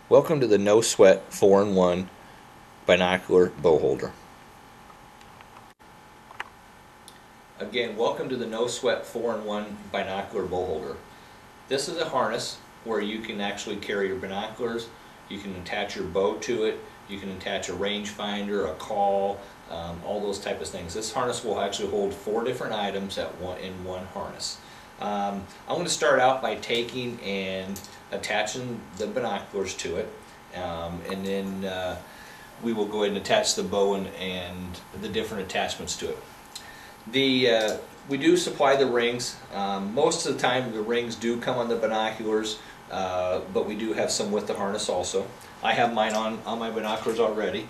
Welcome to the Noswett 4-in-1 binocular bow holder. Again, welcome to the Noswett 4-in-1 binocular bow holder. This is a harness where you can actually carry your binoculars, you can attach your bow to it, you can attach a rangefinder, a call, all those type of things. This harness will actually hold 4 different items in one harness. I'm going to start out by taking and attaching the binoculars to it, and then we will go ahead and attach the bow and the different attachments to it. We do supply the rings. Most of the time the rings do come on the binoculars, but we do have some with the harness also. I have mine on my binoculars already.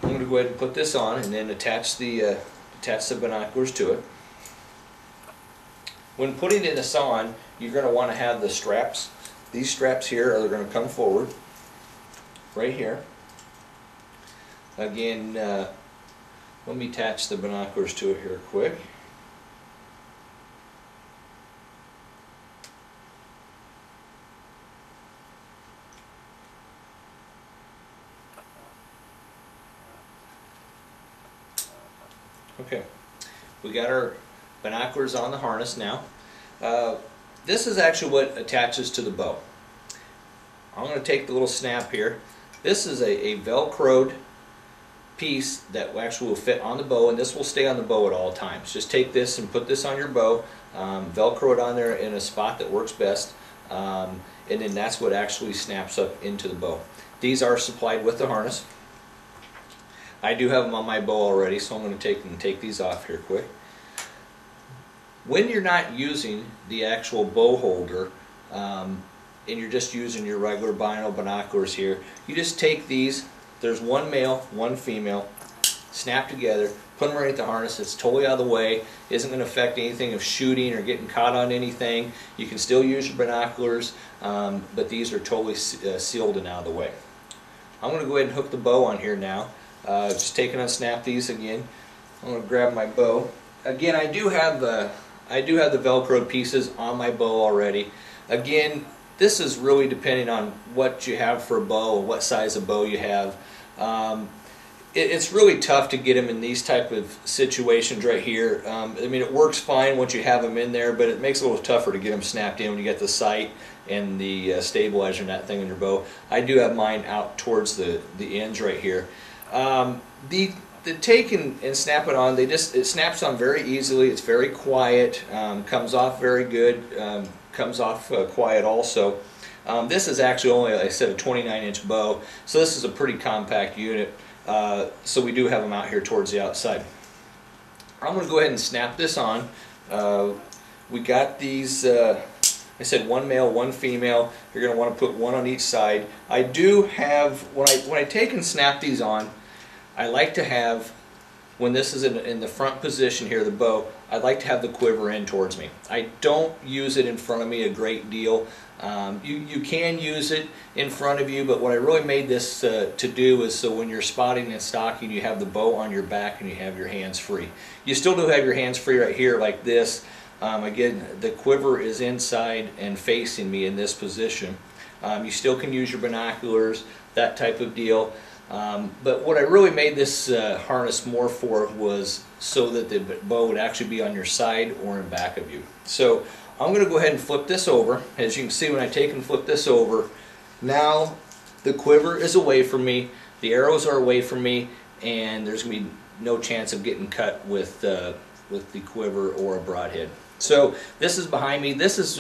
I'm going to go ahead and put this on and then attach the binoculars to it. When putting this on, you're going to want to have the straps. These straps here are going to come forward, right here. Again, let me attach the binoculars to it here quick. Okay, we got our binoculars on the harness now. This is actually what attaches to the bow. I'm going to take the little snap here. This is a velcroed piece that actually will fit on the bow, and this will stay on the bow at all times. Just take this and put this on your bow, velcro it on there in a spot that works best, and then that's what actually snaps up into the bow. These are supplied with the harness. I do have them on my bow already, so I'm going to take these off here quick. When you're not using the actual bow holder, and you're just using your regular binoculars here, you just take these. There's one male, one female, snap together, put them right at the harness. It's totally out of the way, isn't going to affect anything of shooting or getting caught on anything. You can still use your binoculars, but these are totally sealed and out of the way. I'm going to go ahead and hook the bow on here now. Just take and unsnap these again. I'm going to grab my bow. Again, I do have the velcro pieces on my bow already. Again, this is really depending on what you have for a bow, what size of bow you have. It's really tough to get them in these type of situations right here. I mean, it works fine once you have them in there, but it makes it a little tougher to get them snapped in when you get the sight and the stabilizer and that thing on your bow. I do have mine out towards the ends right here. The take and snap it on, it snaps on very easily. It's very quiet, comes off very good, comes off quiet also. This is actually only, like I said, a 29-inch bow, so this is a pretty compact unit. So we do have them out here towards the outside. I'm going to go ahead and snap this on. We got these, I said one male, one female. You're going to want to put one on each side. I do have, when I take and snap these on, I like to have, when this is in the front position here, the bow, I like to have the quiver in towards me. I don't use it in front of me a great deal. You can use it in front of you, but what I really made this to do is so when you're spotting and stalking, you have the bow on your back and you have your hands free. You still do have your hands free right here like this. Again, the quiver is inside and facing me in this position. You still can use your binoculars, that type of deal. But what I really made this harness more for was so that the bow would actually be on your side or in back of you. So I'm going to go ahead and flip this over. As you can see, when I take and flip this over, now the quiver is away from me, the arrows are away from me, and there's going to be no chance of getting cut with the quiver or a broadhead. So this is behind me. This is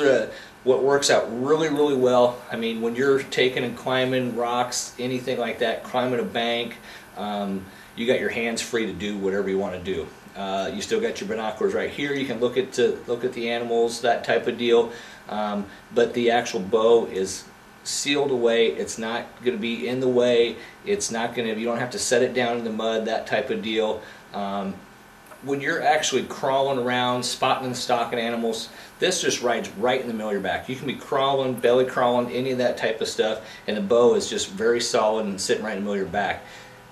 what works out really, really well. I mean, when you're taking and climbing rocks, anything like that, climbing a bank, you got your hands free to do whatever you want to do. You still got your binoculars right here. You can look at the animals, that type of deal. But the actual bow is sealed away. It's not going to be in the way. It's not going to. You don't have to set it down in the mud, that type of deal. When you're actually crawling around, spotting and stalking animals, this just rides right in the middle of your back. You can be crawling, belly crawling, any of that type of stuff, and the bow is just very solid and sitting right in the middle of your back.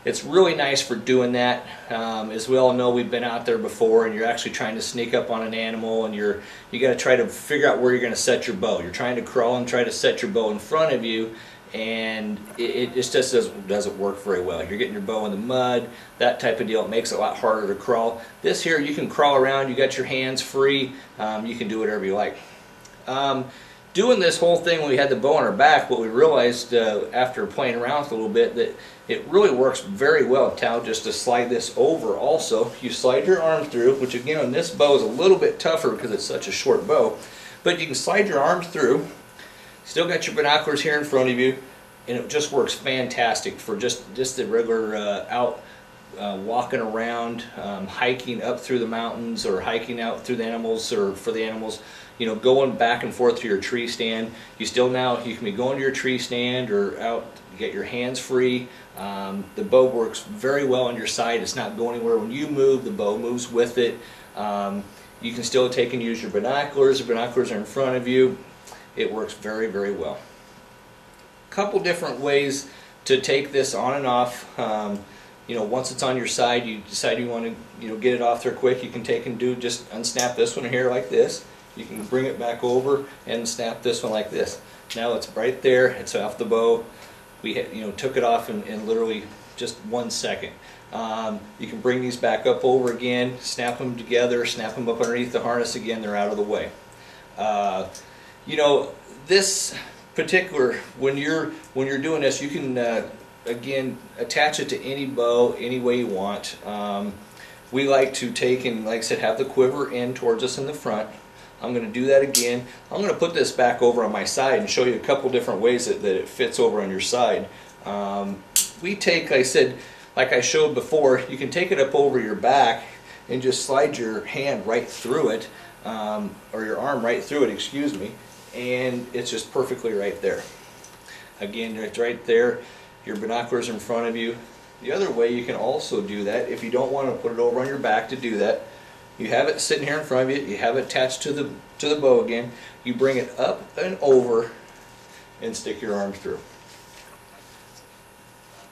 It's really nice for doing that. As we all know, we've been out there before, and you're actually trying to sneak up on an animal, and you got to try to figure out where you're going to set your bow. You're trying to crawl and try to set your bow in front of you, and it just doesn't work very well. You're getting your bow in the mud, that type of deal. It makes it a lot harder to crawl. This here, you can crawl around, you got your hands free, you can do whatever you like. Doing this whole thing when we had the bow on our back, what we realized after playing around with it a little bit, that it really works very well, Tal, just to slide this over also. You slide your arm through, which again on this bow is a little bit tougher because it's such a short bow, but you can slide your arm through, still got your binoculars here in front of you, and it just works fantastic for just the regular out walking around, hiking up through the mountains, or hiking out through the animals, or for the animals, you know, going back and forth to your tree stand. You can be going to your tree stand or out, you get your hands free. The bow works very well on your side. It's not going anywhere. When you move, the bow moves with it. You can still take and use your binoculars. The binoculars are in front of you. It works very, very well. A couple different ways to take this on and off. You know, once it's on your side, you decide you want to, you know, get it off there quick, you can take and just unsnap this one here like this. You can bring it back over and snap this one like this. Now it's right there, it's off the bow. We took it off in literally just 1 second. You can bring these back up over again, snap them together, snap them up underneath the harness again, they're out of the way. You know, this particular, when you're doing this, you can again attach it to any bow any way you want. We like to take and, like I said, have the quiver in towards us in the front. I'm going to do that again. I'm going to put this back over on my side and show you a couple different ways that it fits over on your side. We take, like I said, like I showed before, you can take it up over your back and just slide your hand right through it, or your arm right through it, excuse me, and it's just perfectly right there. Again, it's right there. Your binoculars in front of you. The other way you can also do that, if you don't want to put it over on your back to do that, you have it sitting here in front of you, you have it attached to the bow again, you bring it up and over and stick your arm through.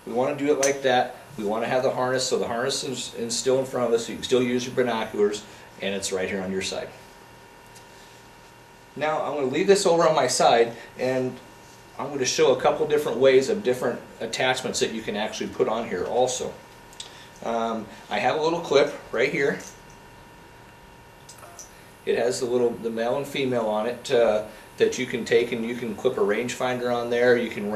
We want to do it like that. We want to have the harness, so the harness is still in front of us, so you can still use your binoculars, and it's right here on your side. Now I'm going to leave this over on my side, and I'm going to show a couple different ways of different attachments that you can actually put on here also. I have a little clip right here. It has the male and female on it that you can take and you can clip a rangefinder on there. You can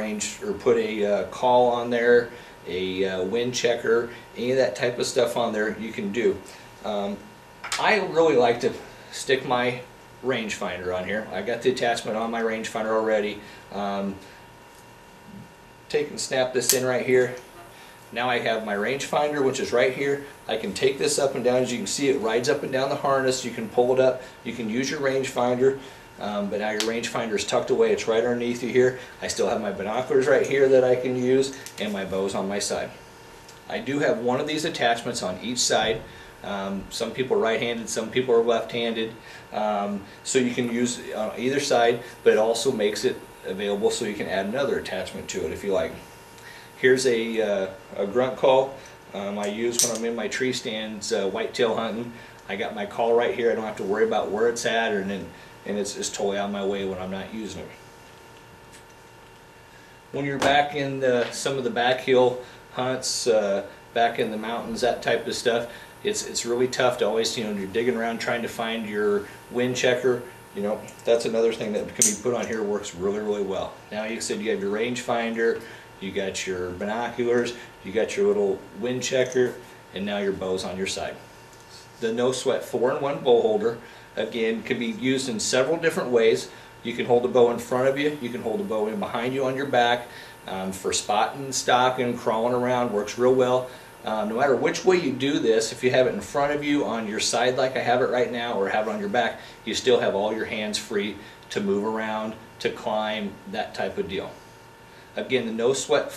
put a call on there, a wind checker, any of that type of stuff on there you can do. I really like to stick my rangefinder on here. I got the attachment on my rangefinder already. Take and snap this in right here. Now I have my rangefinder, which is right here. I can take this up and down. As you can see, it rides up and down the harness. You can pull it up. You can use your rangefinder, but now your rangefinder is tucked away. It's right underneath you here. I still have my binoculars right here that I can use, and my bow's on my side. I do have one of these attachments on each side. Some people are right-handed, some people are left-handed, so you can use on either side, but it also makes it available so you can add another attachment to it if you like. Here's a grunt call I use when I'm in my tree stands whitetail hunting. I got my call right here. I don't have to worry about where it's at, and it's totally out of my way when I'm not using it. When you're back in some of the back hill hunts, back in the mountains, that type of stuff, it's really tough to always, you're digging around trying to find your wind checker. That's another thing that can be put on here. Works really, really well. Now you said you have your rangefinder, you got your binoculars, you got your little wind checker, and now your bow's on your side. The Noswett 4-in-1 bow holder, again, can be used in several different ways. You can hold the bow in front of you, you can hold the bow in behind you on your back, for spotting, stalking, crawling around, works real well. No matter which way you do this, if you have it in front of you on your side like I have it right now, or have it on your back, you still have all your hands free to move around, to climb, that type of deal. Again, the Noswett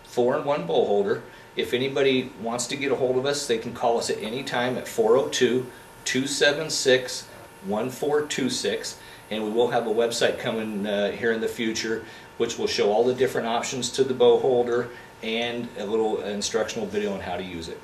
4-in-1 bow holder. If anybody wants to get a hold of us, they can call us at any time at 402-276-1426, and we will have a website coming here in the future which will show all the different options to the bow holder and a little instructional video on how to use it.